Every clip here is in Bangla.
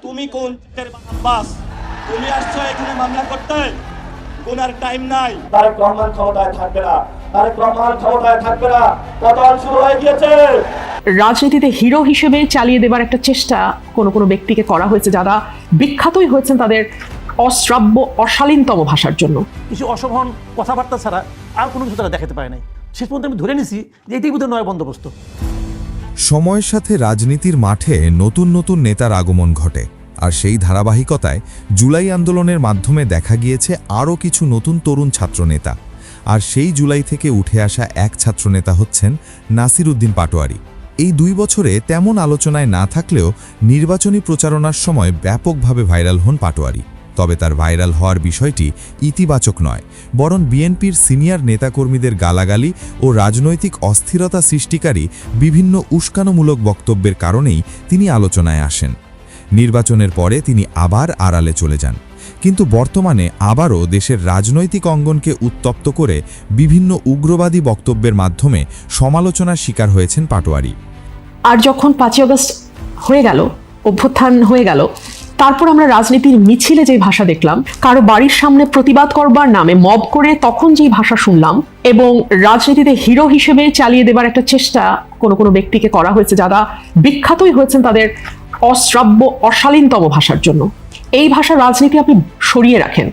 তুমি কোন আব্বাস? তুমি আসছো এখানে মামলা করতে, কোনার টাইম নাই। তারেক রহমান ক্ষমতায় থাকবে না, তারেক রহমান ক্ষমতায় থাকবে না, পতন শুরু হয়ে গিয়েছে। রাজনীতিতে হিরো হিসেবে চালিয়ে দেবার একটা চেষ্টা কোনো ব্যক্তিকে করা হয়েছে, যারা বিখ্যাতই হয়েছেন তাদের অশ্রাব্য অশালীনতম ভাষার জন্য। কিছু অশোভন কথাবার্তা ছাড়া আর কোনো কিছু তারা দেখাতে পারে নাই। শেষ পর্যন্ত আমি ধরে নিছি যে এটাই বোধহয় নয় বন্দোবস্ত। সময়ের সাথে রাজনীতির মাঠে নতুন নতুন নেতার আগমন ঘটে, আর সেই ধারাবাহিকতায় জুলাই আন্দোলনের মাধ্যমে দেখা গিয়েছে আরও কিছু নতুন তরুণ ছাত্রনেতা। আর সেই জুলাই থেকে উঠে আসা এক ছাত্রনেতা হচ্ছেন নাসির উদ্দিন পাটোয়ারি। এই 2 বছরে তেমন আলোচনায় না থাকলেও নির্বাচনী প্রচারণার সময় ব্যাপকভাবে ভাইরাল হন পাটোয়ারি। তবে তার ভাইরাল হওয়ার বিষয়টি ইতিবাচক নয়, বরং বিএনপির সিনিয়র নেতাকর্মীদের গালাগালি ও রাজনৈতিক অস্থিরতা সৃষ্টিকারী বিভিন্ন উস্কানোমূলক বক্তব্যের কারণেই তিনি আলোচনায় আসেন। নির্বাচনের পরে তিনি আবার আড়ালে চলে যান, কিন্তু বর্তমানে আবারও দেশের রাজনৈতিক অঙ্গনকে উত্তপ্ত করে বিভিন্ন উগ্রবাদী বক্তব্যের মাধ্যমে সমালোচনার শিকার হয়েছেন পাটোয়ারি। আর যখন 5ই আগস্ট হয়ে গেল, অভ্যুত্থান হয়ে গেল, তারপর আমরা রাজনীতির মিছিলে যে ভাষা দেখলাম, কারো বাড়ির সামনে প্রতিবাদ করবার নামে মব করে তখন যেই ভাষা শুনলাম, এবং রাজনীতিতে হিরো হিসেবে চালিয়ে দেবার একটা চেষ্টা কোনো ব্যক্তিকে করা হয়েছে, যারা বিখ্যাতই হয়েছেন তাদের অশ্রাব্য অশালীনতম ভাষার জন্য। এই ভাষা রাজনীতি আপনি সরিয়ে রাখেন,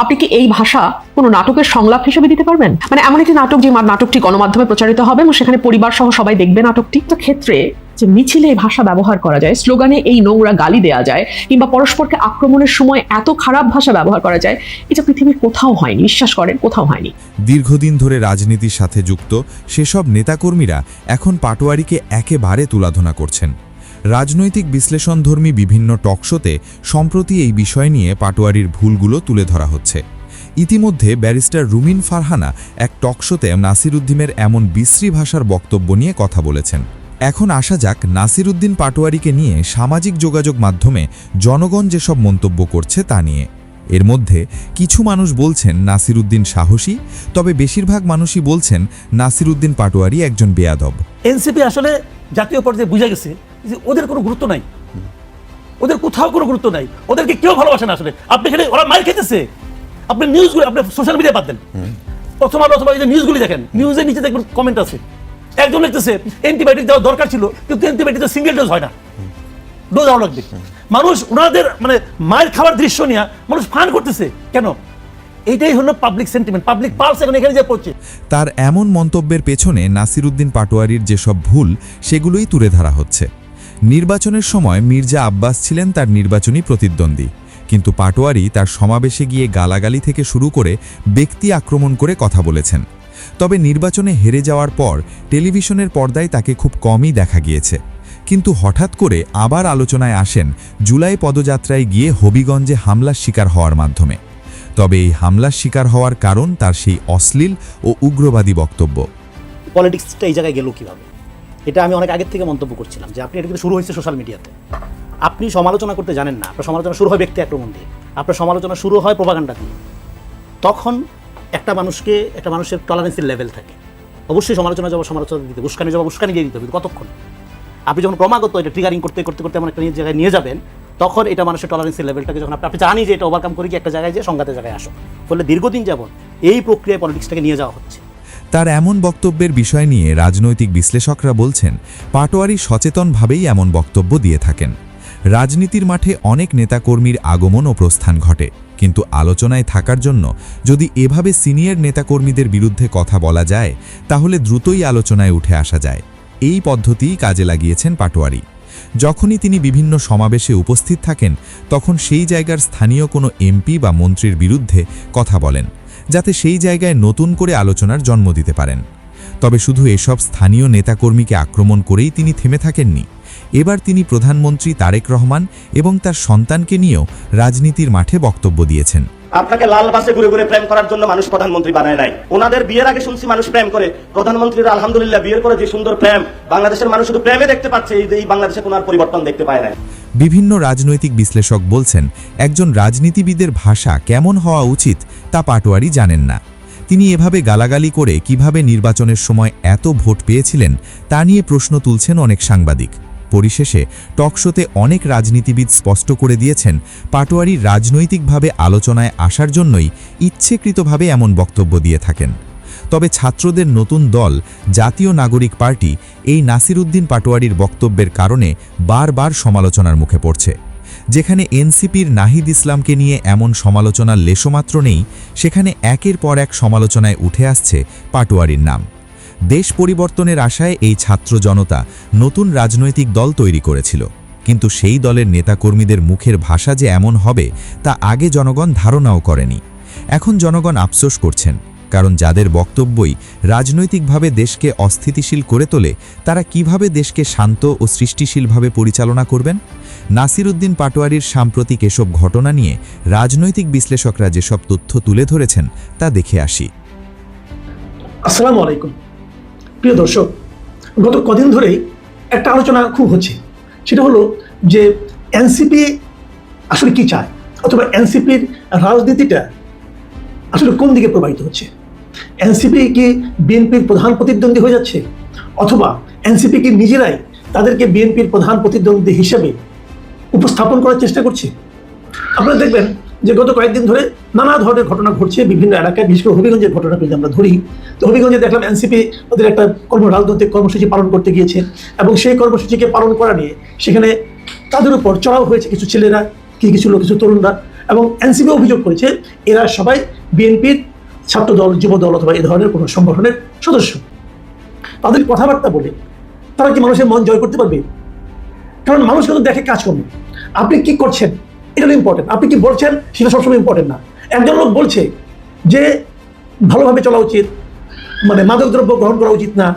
আপনি কি এই ভাষা কোনো নাটকের সংলাপ হিসেবে দিতে পারবেন? মানে এমন একটি নাটক যে নাটকটি গণমাধ্যমে প্রচারিত হবে এবং সেখানে পরিবার সহ সবাই দেখবে নাটকটি। তো ক্ষেত্রে যে মিছিলে এই ভাষা ব্যবহার করা যায়, স্লোগানে এই নোংরা গালি দেওয়া যায়, কিংবা পরস্পরকে আক্রমণের সময় এত খারাপ ভাষা ব্যবহার করা যায়, এটা পৃথিবীর কোথাও হয়নি। বিশ্বাস করেন, কোথাও হয়নি। দীর্ঘদিন ধরে রাজনীতির সাথে যুক্ত সেসব নেতাকর্মীরা এখন পাটোয়ারিকে একেবারে তুলাধনা করছেন। রাজনৈতিক বিশ্লেষণধর্মী বিভিন্ন টকশোতে সম্প্রতি এই বিষয় নিয়ে পাটোয়ারির ভুলগুলো তুলে ধরা হচ্ছে। ইতিমধ্যে ব্যারিস্টার রুমিন ফারহানা এক টকশোতে নাসির উদ্দিনের এমন বিশ্রী ভাষার বক্তব্য নিয়ে কথা বলেছেন। এখন আসা যাক নাসির উদ্দিন পাটোয়ারিকে নিয়ে সামাজিক যোগাযোগ মাধ্যমে জনগণ যেসব মন্তব্য করছে তা নিয়ে। এর মধ্যে কিছু মানুষ বলছেন নাসির উদ্দিন সাহসী, তবে বেশিরভাগ মানুষই বলছেন নাসির উদ্দিন পাটোয়ারি একজন বেয়াদব। এনসিপি আসলে জাতীয় পর্যায়ে বুঝে গেছে যে ওদের কোনো গুরুত্ব নাই, ওদের কোথাও কোনো গুরুত্ব নাই, ওদেরকে কেউ ভালোবাসে না। আসলে আপনি এখানে ওরা মাইর খেতেছে, আপনি নিউজগুলো আপনি সোশ্যাল মিডিয়া বাদ দেন, প্রথম আলো অথবা নিউজগুলি দেখেন, নিউজের নিচে দেখবেন কমেন্ট আছে, একজন লিখতেছে অ্যান্টিবায়োটিক দেওয়া দরকার ছিল, কিন্তু অ্যান্টিবায়োটিক তো সিঙ্গেল ডোজ হয় না, ডোজ দেওয়া লাগবে। মানুষ ওনাদের মানে মায়ের খাবার দৃশ্য নিয়ে মানুষ ফান করতেছে কেন? এইটাই হলো পাবলিক সেন্টিমেন্ট, পাবলিক পালস এখন এখানে যে পড়ছে। তার এমন মন্তব্যের পেছনে নাসির উদ্দিন পাটোয়ারির যেসব ভুল, সেগুলোই তুলে ধরা হচ্ছে। নির্বাচনের সময় মির্জা আব্বাস ছিলেন তার নির্বাচনী প্রতিদ্বন্দ্বী, কিন্তু পাটোয়ারি তার সমাবেশে গিয়ে গালাগালি থেকে শুরু করে ব্যক্তি আক্রমণ করে কথা বলেছেন। তবে নির্বাচনে হেরে যাওয়ার পর টেলিভিশনের পর্দায় তাকে খুব কমই দেখা গিয়েছে, কিন্তু হঠাৎ করে আবার আলোচনায় আসেন জুলাই পদযাত্রায় গিয়ে হবিগঞ্জে হামলার শিকার হওয়ার মাধ্যমে। তবে এই হামলার শিকার হওয়ার কারণ তার সেই অশ্লীল ও উগ্রবাদী বক্তব্য। পলিটিক্সটা এই জায়গায় গেল কীভাবে, এটা আমি অনেক আগের থেকে মন্তব্য করছিলাম যে আপনি এটা কিন্তু শুরু হয়েছে সোশ্যাল মিডিয়াতে। আপনি সমালোচনা করতে জানেন না, আপনার সমালোচনা শুরু হয় ব্যক্তি আক্রমণ দিয়ে, আপনার সমালোচনা শুরু হয় প্রোপাগান্ডা দিয়ে। তখন একটা মানুষের টলারেন্সের লেভেল থাকে। অবশ্যই সমালোচনা জবাব সমালোচনা দিতে, উস্কানি জবাব উস্কানি দিয়ে দিতে হবে। কতক্ষণ আপনি যখন ক্রমাগত এটা ট্রিগারিং করতে করতে করতে এমন একটা জায়গায় নিয়ে যাবেন, তখন এটা মানুষের টলারেন্সের লেভেলটাকে যখন আপনি জানি যে এটা ওভারকাম করে কি একটা জায়গায় যে সংঘাতের জায়গায় আসো, ফলে দীর্ঘদিন যাবত এই প্রক্রিয়ায় পলিটিক্সটাকে নিয়ে যাওয়া হচ্ছে। তার এমন বক্তব্যের বিষয় নিয়ে রাজনৈতিক বিশ্লেষকরা বলছেন পাটোয়ারি সচেতনভাবেই এমন বক্তব্য দিয়ে থাকেন। রাজনীতির মাঠে অনেক নেতাকর্মীর আগমন ও প্রস্থান ঘটে, কিন্তু আলোচনায় থাকার জন্য যদি এভাবে সিনিয়র নেতাকর্মীদের বিরুদ্ধে কথা বলা যায়, তাহলে দ্রুতই আলোচনায় উঠে আসা যায়। এই পদ্ধতিই কাজে লাগিয়েছেন পাটোয়ারি। যখনই তিনি বিভিন্ন সমাবেশে উপস্থিত থাকেন, তখন সেই জায়গার স্থানীয় কোনো এমপি বা মন্ত্রীর বিরুদ্ধে কথা বলেন, যাতে সেই জায়গায় নতুন করে আলোচনার জন্ম দিতে পারেন। তবে শুধু এসব স্থানীয় নেতাকর্মীকে আক্রমণ করেই তিনি থেমে থাকেননি। এবার তিনি প্রধানমন্ত্রী তারেক রহমান এবং তার সন্তানকে নিয়েও রাজনীতির মাঠে বক্তব্য দিয়েছেন। আপনাকে লাল বাসে ঘুরে ঘুরে প্রেম করার জন্য মানুষ প্রধানমন্ত্রী বানায় নাই। ওনাদের বিয়ের আগে শুনছি মানুষ প্রেম করে, প্রধানমন্ত্রীরা আলহামদুলিল্লাহ বিয়ের পরে যে সুন্দর প্রেম, বাংলাদেশের মানুষ শুধু প্রেমে দেখতে পাচ্ছে, এই বাংলাদেশে কোনো পরিবর্তন দেখতে পায় না। বিভিন্ন রাজনৈতিক বিশ্লেষক বলছেন একজন রাজনীতিবিদের ভাষা কেমন হওয়া উচিত তা পাটোয়ারি জানেন না। তিনি এভাবে গালাগালি করে কিভাবে নির্বাচনের সময় এত ভোট পেয়েছিলেন তা নিয়ে প্রশ্ন তুলছেন অনেক সাংবাদিক। পরিশেষে টকশোতে অনেক রাজনীতিবিদ স্পষ্ট করে দিয়েছেন পাটোয়ারি রাজনৈতিকভাবে আলোচনায় আসার জন্যই ইচ্ছেকৃতভাবে এমন বক্তব্য দিয়ে থাকেন। তবে ছাত্রদের নতুন দল জাতীয় নাগরিক পার্টি এই নাসিরউদ্দিন পাটোয়ারির বক্তব্যের কারণে বারবার সমালোচনার মুখে পড়ছে। যেখানে এনসিপির নাহিদ ইসলামকে নিয়ে এমন সমালোচনার লেশমাত্র নেই, সেখানে একের পর এক সমালোচনায় উঠে আসছে পাটোয়ারির নাম। দেশ পরিবর্তনের আশায় এই ছাত্র জনতা নতুন রাজনৈতিক দল তৈরি করেছিল, কিন্তু সেই দলের নেতাকর্মীদের মুখের ভাষা যে এমন হবে তা আগে জনগণ ধারণাও করেনি। এখন জনগণ আফসোস করছেন, কারণ যাদের বক্তব্যই রাজনৈতিকভাবে দেশকে অস্থিতিশীল করে তোলে, তারা কিভাবে দেশকে শান্ত ও সৃষ্টিশীলভাবে পরিচালনা করবেন? নাসিরউদ্দিন পাটোয়ারির সাম্প্রতিক এসব ঘটনা নিয়ে রাজনৈতিক বিশ্লেষকরা যেসব তথ্য তুলে ধরেছেন তা দেখে আসি। আসসালামু আলাইকুম প্রিয় দর্শক, গত কদিন ধরেই একটা আলোচনা খুব হচ্ছে, সেটা হলো যে এনসিপি আসলে কি চায়, অথবা এনসিপির রাজনীতিটা আসলে কোন দিকে প্রবাহিত হচ্ছে। এনসিপি কি বিএনপির প্রধান প্রতিদ্বন্দ্বী হয়ে যাচ্ছে, অথবা এনসিপি কি নিজেরাই তাদেরকে বিএনপির প্রধান প্রতিদ্বন্দ্বী হিসেবে উপস্থাপন করার চেষ্টা করছে? আপনারা দেখবেন যে গত কয়েকদিন ধরে নানা ধরনের ঘটনা ঘটছে বিভিন্ন এলাকায়, বিশেষ করে হবিগঞ্জের ঘটনা যদি আমরা ধরি, তো হবিগঞ্জে দেখলাম এনসিপি ওদের একটা রাজনৈতিক কর্মসূচি পালন করতে গিয়েছে, এবং সেই কর্মসূচিকে পালন করা নিয়ে সেখানে তাদের উপর চড়াও হয়েছে কিছু ছেলেরা, কিছু লোক, কিছু তরুণরা, এবং এনসিপি অভিযোগ করেছে এরা সবাই বিএনপির ছাত্রদল, যুবদল অথবা এ ধরনের কোনো সংগঠনের সদস্য। তাদের কথাবার্তা বলে তারা কি মানুষের মন জয় করতে পারবে? কারণ মানুষ কিন্তু দেখে কাজকর্ম, আপনি কি করছেন এটা ইম্পর্টেন্ট, আপনি কি বলছেন সেটা সবসময় ইম্পর্টেন্ট না। একজন লোক বলছে যে ভালোভাবে চলা উচিত, মানে মাদকদ্রব্য গ্রহণ করা উচিত না,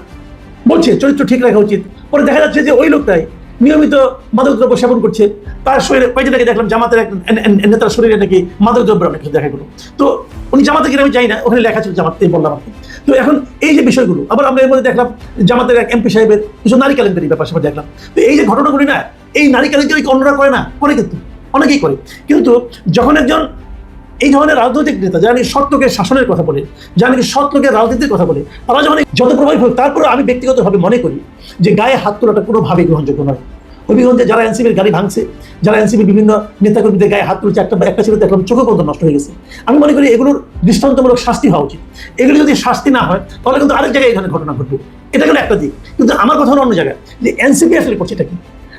বলছে চরিত্র ঠিক রাখা উচিত, পরে দেখা যাচ্ছে যে ওই লোকটাই নিয়মিত মাদকদ্রব্য সেবন করছে। তার শরীরে কয়েকদিন আগে দেখলাম জামাতের এক নেতার শরীরে নাকি মাদকদ্রব্য অনেক কিছু দেখা গেলো। তো উনি জামাতে কিনা আমি যাই না, ওখানে লেখা ছিল জামাতেই বললাম আপনি। তো এখন এই যে বিষয়গুলো, আবার আমরা এর মধ্যে দেখলাম জামাতের এক এমপি সাহেবের কিছু নারী কেলেঙ্কারি ব্যাপার সেটা দেখলাম। তো এই যে ঘটনাগুলি না, এই নারী কেলেঙ্কারি অন্যরা করে না, করে কিন্তু অনেকেই করে। কিন্তু যখন একজন এই ধরনের রাজনৈতিক নেতা যারা নাকি সৎ লোকের শাসনের কথা বলে, যারা নাকি সৎ লোকের রাজনীতির কথা বলে, তারা যখন যত প্রভাবিত হোক, তারপরে আমি ব্যক্তিগতভাবে মনে করি যে গায়ে হাত তোলাটা কোনোভাবেই গ্রহণযোগ্য নয়। হবিগঞ্জে যারা এনসিপির গাড়ি ভাঙছে, যারা এনসিপির বিভিন্ন নেতাকর্মীদের গায়ে হাত তুলছে, একটা ছিল দেখলাম চোখে পর্যন্ত নষ্ট হয়ে গেছে। আমি মনে করি এগুলোর দৃষ্টান্তমূলক শাস্তি হওয়া উচিত। এগুলো যদি শাস্তি না হয় তাহলে কিন্তু আরেক জায়গায় এখানে ঘটনা ঘটবে। এটা গেল একটা দিক। কিন্তু আমার কথা হলো অন্য জায়গায়, যে এনসিপি আসলে করছে এটা কি,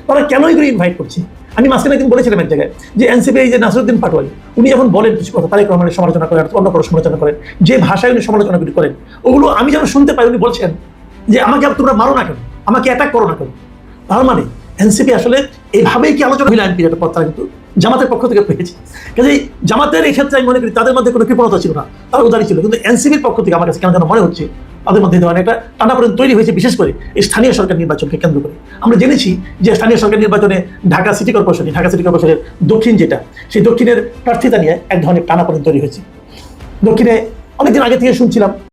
তারা কেন এগুলো ইনভাইট করছে। আমি মাঝখানে একদিন বলেছিলাম এক জায়গায় যে এনসিপি এই যে নাসিরউদ্দিন পাটোয়ারি, উনি যখন বলেন কিছু কথা, তারেক রহমানের সমালোচনা করেন, অন্য কোনো সমালোচনা করেন, যে ভাষায় উনি সমালোচনাগুলি করেন, ওগুলো আমি যেন শুনতে পাই উনি বলছেন যে আমাকে তোমরা মারো না কেন, আমাকে অ্যাটাক করো না কেন। তার মানে এনসিপি আসলে এইভাবেই কি আলোচনা হইলে আইনপি একটা পথ তারা কিন্তু জামাতের পক্ষ থেকে পেয়েছে। কাজেই জামাতের এই ক্ষেত্রে আমি মনে করি তাদের মধ্যে কোনো কৃপণতা ছিল না, তারা উদারী ছিল। কিন্তু এনসিপির পক্ষ থেকে আমার কাছে কেন যেন মনে হচ্ছে তাদের মধ্যে ধরনের একটা টানাপোড়েন তৈরি হয়েছে, বিশেষ করে এই স্থানীয় সরকার নির্বাচনকে কেন্দ্র করে। আমরা জেনেছি যে স্থানীয় সরকার নির্বাচনে ঢাকা সিটি কর্পোরেশনের দক্ষিণ যেটা, সেই দক্ষিণের প্রার্থিতা নিয়ে এক ধরনের টানাপোড়েন তৈরি হয়েছে। দক্ষিণে অনেকদিন আগে থেকে শুনছিলাম